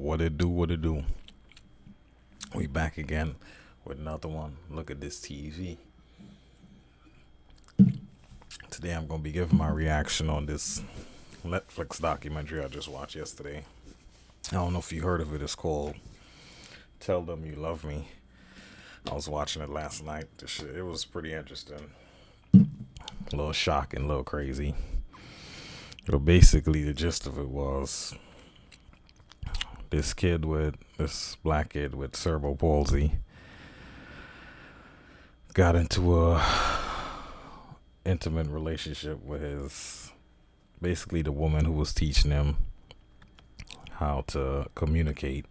What it do, what it do. We back again with another one. Look at this TV. Today I'm going to be giving my reaction on this Netflix documentary I just watched yesterday. I don't know if you heard of it. It's called Tell Them You Love Me. I was watching it last night. It was pretty interesting. A little shocking, a little crazy. But basically, the gist of it was this black kid with cerebral palsy got into a intimate relationship with basically the woman who was teaching him how to communicate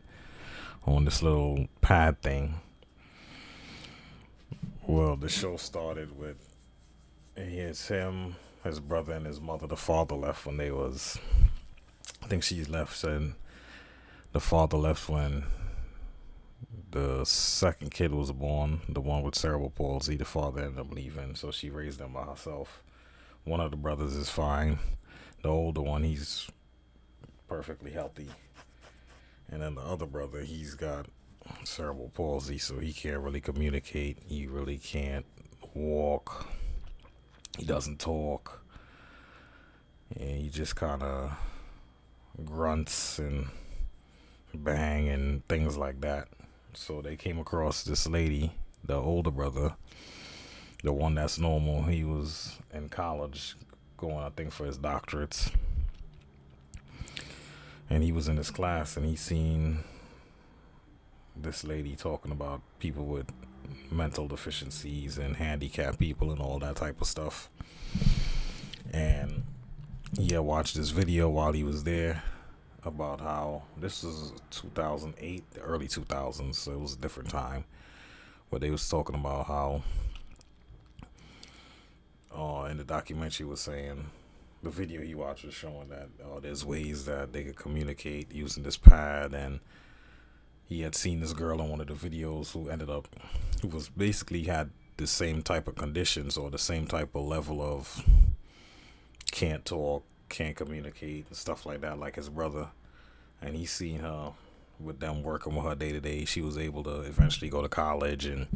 on this little pad thing. Well, the show started with it's him, his brother, and his mother. The father left when I think she left, and the father left when the second kid was born, the one with cerebral palsy. The father ended up leaving, so she raised them by herself. One of the brothers is fine. The older one, he's perfectly healthy. And then the other brother, he's got cerebral palsy, so he can't really communicate. He really can't walk. He doesn't talk. And he just kind of grunts and bang and things like that. So they came across this lady, the older brother, the one that's normal. He was in college going, I think, for his doctorates. And he was in his class and he seen this lady talking about people with mental deficiencies and handicapped people and all that type of stuff. And he had watched this video while he was there about how this was 2008, the early 2000s, so it was a different time, where they was talking about how in the documentary was saying the video he watched was showing that there's ways that they could communicate using this pad. And he had seen this girl in one of the videos who was basically had the same type of conditions or the same type of level of can't talk, can't communicate, and stuff like that, like his brother. And he seen her with them working with her day to day. She was able to eventually go to college and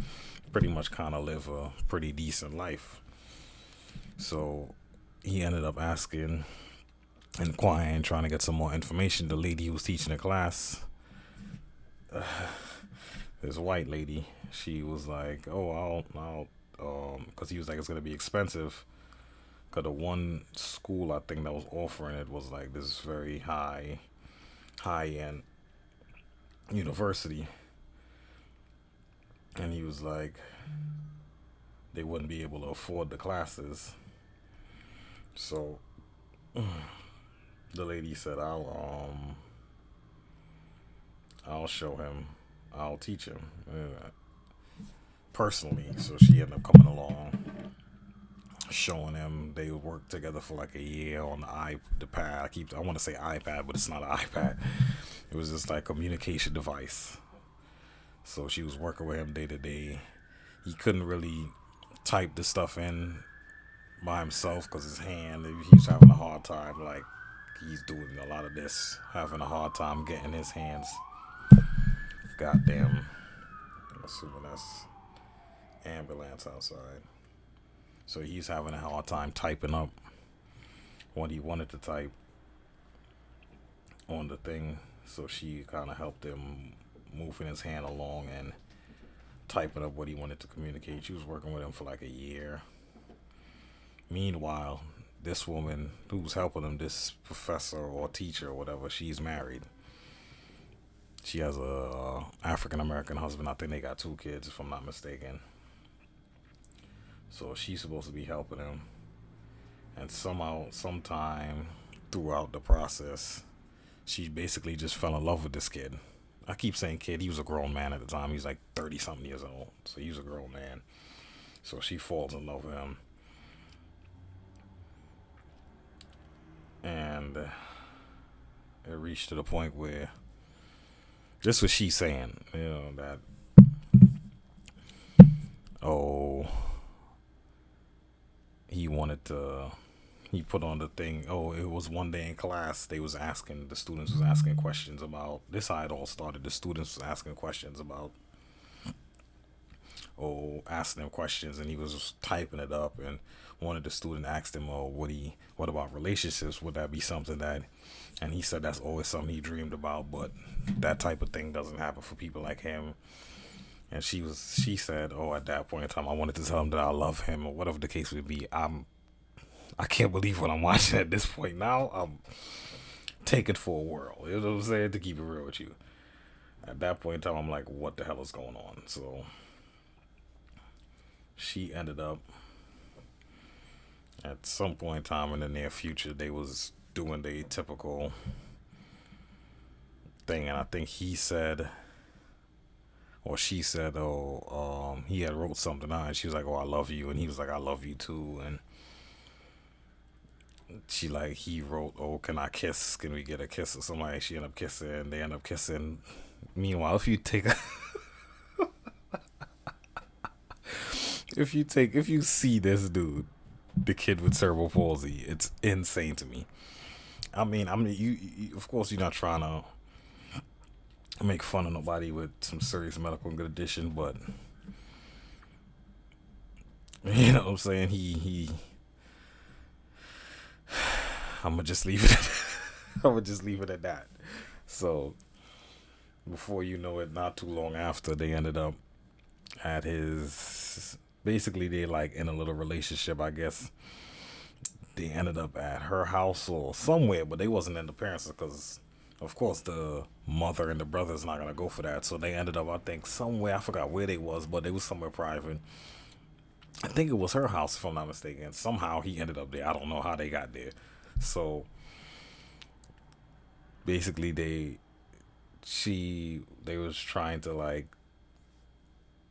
pretty much kind of live a pretty decent life. So he ended up asking, inquiring, trying to get some more information. The lady who was teaching the class, this white lady, she was like, "Oh, because he was like, it's gonna be expensive." Cause the one school I think that was offering it was like this very high end university, and he was like, they wouldn't be able to afford the classes. So the lady said, I'll show him, I'll teach him personally." So she ended up coming along, showing him. They worked together for like a year on the pad. I want to say iPad, but it's not an iPad. It was just like a communication device. So she was working with him day to day. He couldn't really type the stuff in by himself because his hand, he was having a hard time. Like, he's doing a lot of this, having a hard time getting his hands. Goddamn. I'm assuming that's ambulance outside. So he's having a hard time typing up what he wanted to type on the thing. So she kind of helped him moving his hand along and typing up what he wanted to communicate. She was working with him for like a year. Meanwhile, this woman who was helping him, this professor or teacher or whatever, she's married. She has a African American husband. I think they got 2 kids, if I'm not mistaken. So she's supposed to be helping him. And sometime throughout the process, she basically just fell in love with this kid. I keep saying kid. He was a grown man at the time. He's like 30 something years old. So he was a grown man. So she falls in love with him. And it reached to the point where this was she saying, that, oh, he he put on the thing. Oh, it was one day in class. The students was asking questions about this. How it all started. The students was asking questions about, asking them questions, and he was just typing it up. And one of the students asked him, "Oh, what about relationships? Would that be something that?" And he said that's always something he dreamed about, but that type of thing doesn't happen for people like him. And she said, "Oh, at that point in time, I wanted to tell him that I love him, or whatever the case would be." I can't believe what I'm watching at this point now. I'm taking for a whirl. You know what I'm saying? To keep it real with you. At that point in time, I'm like, what the hell is going on? So she ended up at some point in time in the near future, they was doing the typical thing, and I think he said or she said, he had wrote something on. And she was like, "Oh, I love you," and he was like, "I love you too," and he wrote, "Oh, can I kiss? Can we get a kiss?" or something like that. She ended up kissing, and they end up kissing. Meanwhile, if you see this dude, the kid with cerebral palsy, it's insane to me. Of course, you're not trying to make fun of nobody with some serious medical condition, but you know what I'm saying. I'm gonna just leave it. I'm gonna just leave it at that. So before you know it, not too long after, they ended up at his. Basically, they like in a little relationship, I guess. They ended up at her house or somewhere, but they wasn't in the parents because, of course, the mother and the brother's not gonna go for that. So they ended up, I think, somewhere. I forgot where they was, but they was somewhere private. I think it was her house, if I'm not mistaken. Somehow he ended up there. I don't know how they got there. So basically, they was trying to like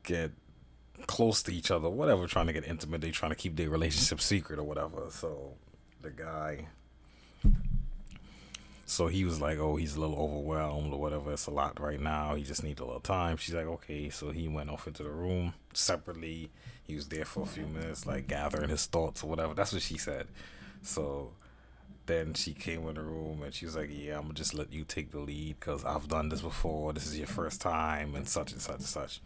get close to each other, whatever, trying to get intimate. They trying to keep their relationship secret or whatever. So the guy, so he was like, "Oh, he's a little overwhelmed or whatever. It's a lot right now. He just needs a little time." She's like, "Okay." So he went off into the room separately. He was there for a few minutes, like gathering his thoughts or whatever. That's what she said. So then she came in the room and she was like, "Yeah, I'm gonna just let you take the lead because I've done this before. This is your first time and such and such and such."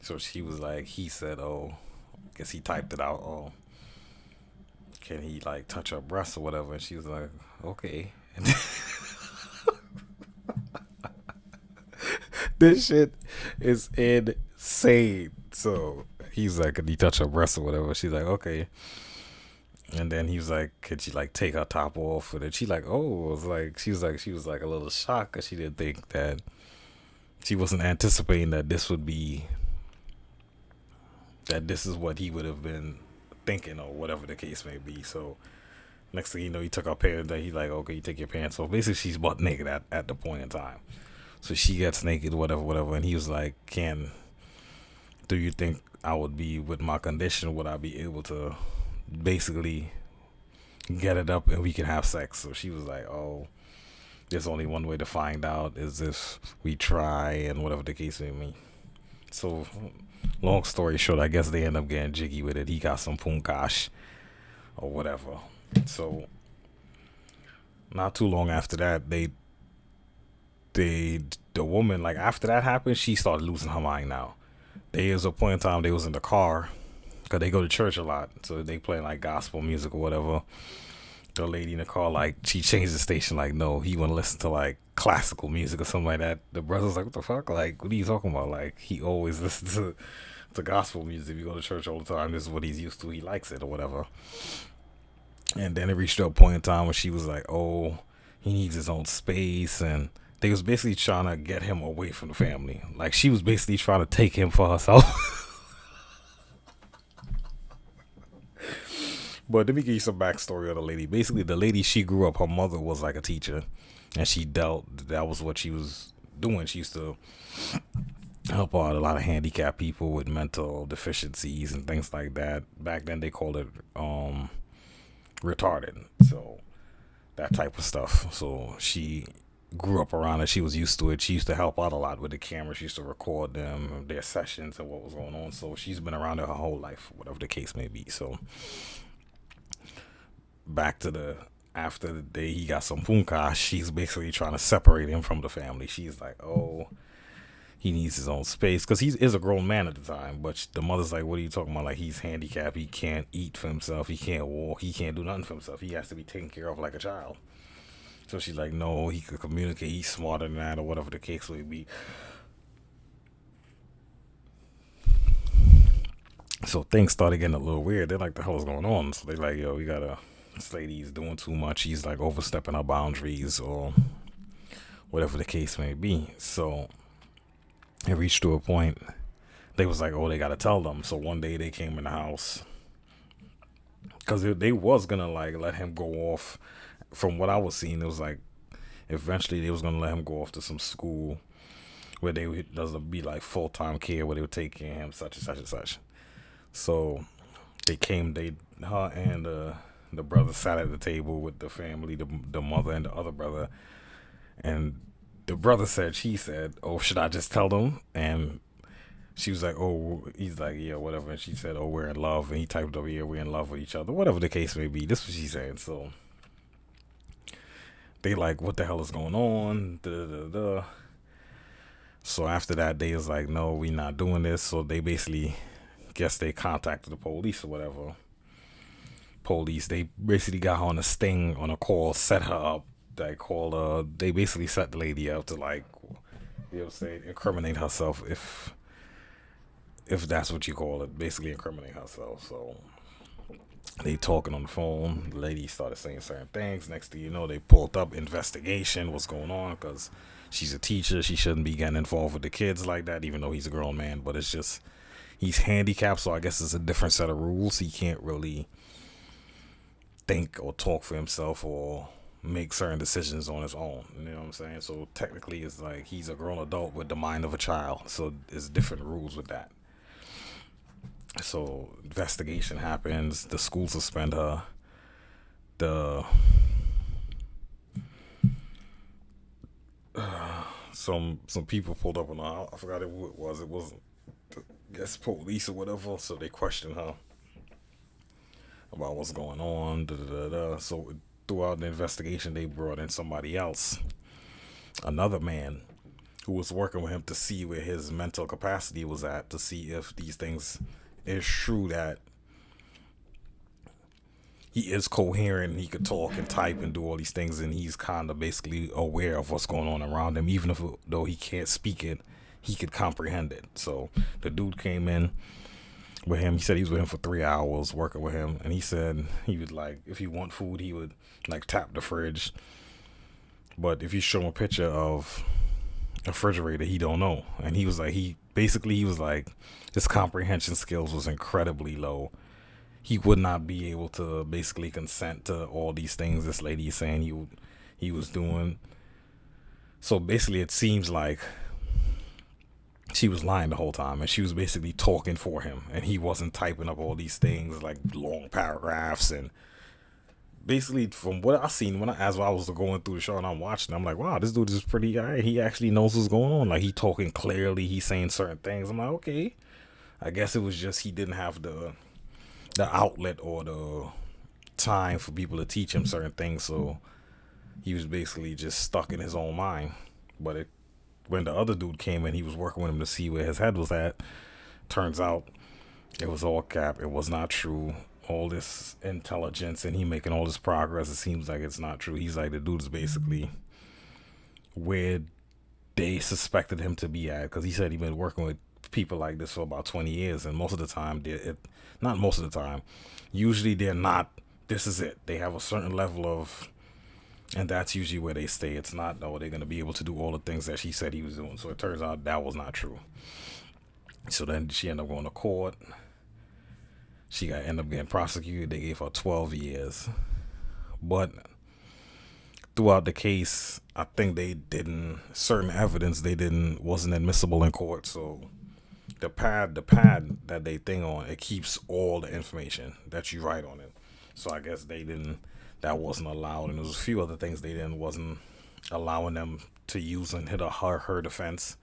So she was like, he said, "Oh, I guess he typed it out. Oh, can he like touch her breasts or whatever?" And she was like, "Okay." And this shit is insane. So he's like, "Can he touch her breasts or whatever?" She's like, "Okay." And then he was like, "Could she like take her top off?" And then she like, "Oh," it was like she was like a little shocked because she didn't think that she wasn't anticipating that this is what he would have been thinking or whatever the case may be. So next thing you know, he took her pants. That he like, "Okay, you take your pants off." Basically, she's butt naked at the point in time. So she gets naked, whatever, whatever. And he was like, do you think I would be with my condition? Would I be able to basically get it up and we can have sex?" So she was like, "Oh, there's only one way to find out is if we try and whatever the case may be." So long story short, I guess they end up getting jiggy with it. He got some punkash or whatever. So not too long after that, the woman, like after that happened, she started losing her mind. Now there was a point in time they was in the car because they go to church a lot, so they play like gospel music or whatever. The lady in the car, like, she changed the station, like, no, he want to listen to like classical music or something like that. The brother's like, "What the fuck, like, what are you talking about?" Like, he always listens to gospel music. We go to church all the time. This is what he's used to. He likes it or whatever. And then it reached a point in time where she was like, "Oh, he needs his own space," and they was basically trying to get him away from the family. Like, she was basically trying to take him for herself. But let me give you some backstory on the lady. Basically, the lady, she grew up, her mother was like a teacher, and that was what she was doing. She used to help out a lot of handicapped people with mental deficiencies and things like that. Back then, they called it retarded. So that type of stuff. So she grew up around it. She was used to it. She used to help out a lot with the camera. She used to record them, their sessions, and what was going on. So she's been around it her whole life, whatever the case may be. So back to the after the day he got some punka, she's basically trying to separate him from the family. She's like, oh, he needs his own space because he is a grown man at the time. But the mother's like, what are you talking about? Like, he's handicapped. He can't eat for himself. He can't walk. He can't do nothing for himself. He has to be taken care of like a child. So she's like, no, he could communicate. He's smarter than that, or whatever the case may be. So things started getting a little weird. They're like, the hell is going on? So they're like, yo, we gotta, this lady's doing too much. She's like overstepping her boundaries, or whatever the case may be. So it reached to a point, they was like, oh, they gotta tell them. So one day they came in the house, because they was gonna like let him go off. From what I was seeing, it was like eventually they was gonna let him go off to some school where they would does be like full time care, where they would take care of him, such and such and such. So they came, her and the brother sat at the table with the family, the mother and the other brother, and the brother said, she said, oh, should I just tell them? And she was like, oh, he's like, yeah, whatever. And she said, oh, we're in love. And he typed over here, we're in love with each other, whatever the case may be. This is what she said. So they like, what the hell is going on? Da, da, da, da. So after that, they was like, no, we not doing this. So they basically, guess they contacted the police or whatever. Police, they basically got her on a sting, on a call, set her up. They called her, they basically set the lady up to like, you know what I'm saying, incriminate herself, if that's what you call it, basically incriminate herself. So they talking on the phone. The lady started saying certain things. Next thing you know, they pulled up investigation. What's going on? Because she's a teacher. She shouldn't be getting involved with the kids like that, even though he's a grown man. But it's just, he's handicapped, so I guess it's a different set of rules. He can't really think or talk for himself or make certain decisions on his own. You know what I'm saying? So technically, it's like he's a grown adult with the mind of a child. So there's different rules with that. So investigation happens. The school suspend her. The some people pulled up on her. I forgot who it was. It wasn't, I guess, police or whatever. So they questioned her about what's going on. Da, da, da, da. So throughout the investigation, they brought in somebody else, another man, who was working with him to see where his mental capacity was at, to see if these things is true, that he is coherent, he could talk and type and do all these things, and he's kind of basically aware of what's going on around him, even if though he can't speak it, he could comprehend it. So the dude came in with him. He said he was with him for 3 hours working with him, and he said he would, like, if he want food, he would like tap the fridge, but if you show him a picture of a refrigerator, he don't know. And he was like, he was like, his comprehension skills was incredibly low. He would not be able to basically consent to all these things this lady is saying he was doing. So basically, it seems like she was lying the whole time, and she was basically talking for him, and he wasn't typing up all these things like long paragraphs. And basically, from what I seen as I was going through the show and I'm watching, I'm like, wow, this dude is pretty alright. He actually knows what's going on. Like, he talking clearly, he's saying certain things. I'm like, okay, I guess it was just he didn't have the outlet or the time for people to teach him certain things, so he was basically just stuck in his own mind. But when the other dude came in, he was working with him to see where his head was at. Turns out it was all cap. It was not true. All this intelligence and he making all this progress, it seems like it's not true. He's like, the dude is basically where they suspected him to be at, because he said he'd been working with people like this for about 20 years, and most of the time, not most of the time, usually they're not, this is it. They have a certain level of, and that's usually where they stay. It's not, no, they're going to be able to do all the things that she said he was doing. So it turns out that was not true. So then she ended up going to court. She ended up getting prosecuted. They gave her 12 years. But throughout the case, I think certain evidence wasn't admissible in court. So the pad that they thing on, it keeps all the information that you write on it. So I guess that wasn't allowed, and there was a few other things wasn't allowing them to use in her defense.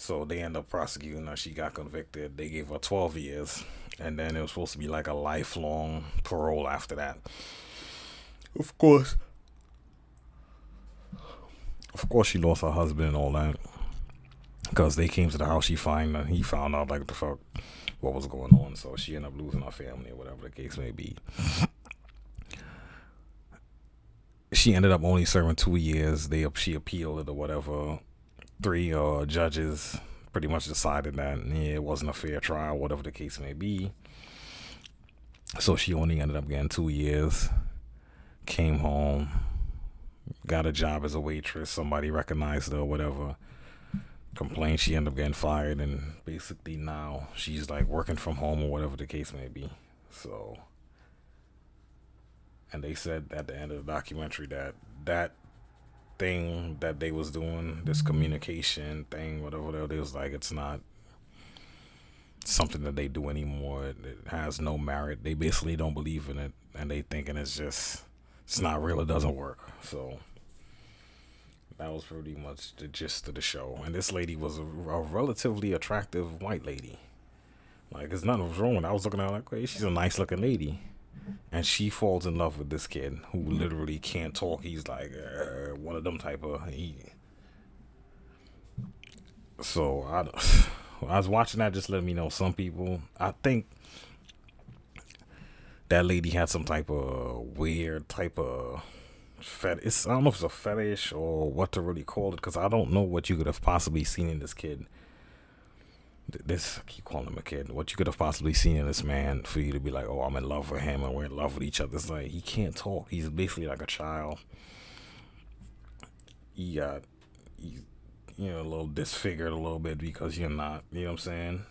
So they end up prosecuting her. She got convicted. They gave her 12 years. And then it was supposed to be like a lifelong parole after that. Of course. Of course, she lost her husband and all that. Because they came to the house, he found out like the fuck what was going on. So she ended up losing her family or whatever the case may be. She ended up only serving 2 years. She appealed it or whatever. Three judges pretty much decided that it wasn't a fair trial, whatever the case may be. So she only ended up getting 2 years. Came home, got a job as a waitress. Somebody recognized her or whatever. Complained, she ended up getting fired, and basically now she's like working from home or whatever the case may be. So, and they said at the end of the documentary that thing that they was doing, this communication thing, whatever they was like, it's not something that they do anymore. It has no merit. They basically don't believe in it, and they thinking it's not real. It doesn't work. So that was pretty much the gist of the show. And this lady was a relatively attractive white lady. Like, there's nothing wrong with it. I was looking at her like, hey, she's a nice looking lady. And she falls in love with this kid who literally can't talk. He's like one of them type of. So I was watching that, just letting me know some people. I think that lady had some type of weird type of fetish. I don't know if it's a fetish or what to really call it, because I don't know what you could have possibly seen in this kid. I keep calling him a kid. What you could have possibly seen in this man for you to be like, oh, I'm in love with him and we're in love with each other. It's like, he can't talk. He's basically like a child. He's a little disfigured a little bit because you're not, you know what I'm saying?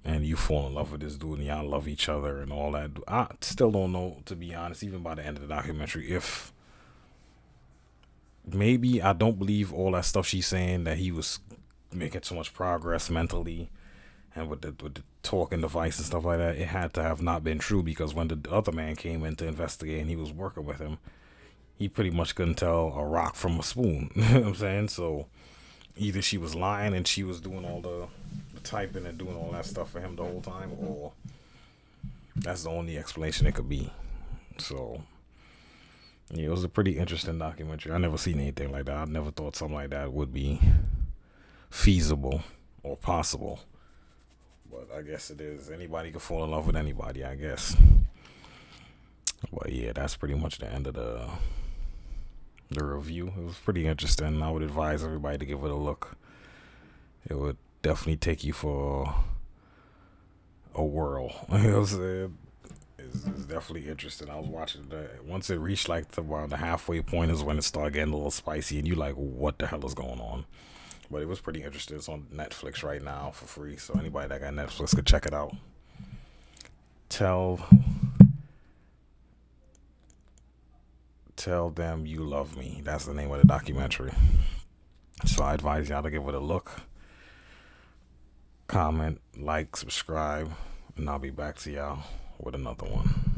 And you fall in love with this dude and y'all love each other and all that. I still don't know, to be honest, even by the end of the documentary, if maybe I don't believe all that stuff she's saying, that he was making so much progress mentally and with the talking device and stuff like that. It had to have not been true, because when the other man came in to investigate and he was working with him, he pretty much couldn't tell a rock from a spoon. You know what I'm saying? So either she was lying and she was doing all the typing and doing all that stuff for him the whole time, or that's the only explanation it could be. So yeah, it was a pretty interesting documentary. I never seen anything like that. I never thought something like that would be feasible or possible, but I guess it is. Anybody can fall in love with anybody, I guess. But yeah, that's pretty much the end of the review. It was pretty interesting. I would advise everybody to give it a look. It would definitely take you for a whirl. You know what I'm saying? It's definitely interesting. I was watching that. Once it reached like around the halfway point is when it started getting a little spicy, and you like, what the hell is going on? But it was pretty interesting. It's on Netflix right now for free, so anybody that got Netflix could check it out. Tell them you love me. That's the name of the documentary. So I advise y'all to give it a look. Comment, like, subscribe, and I'll be back to y'all with another one.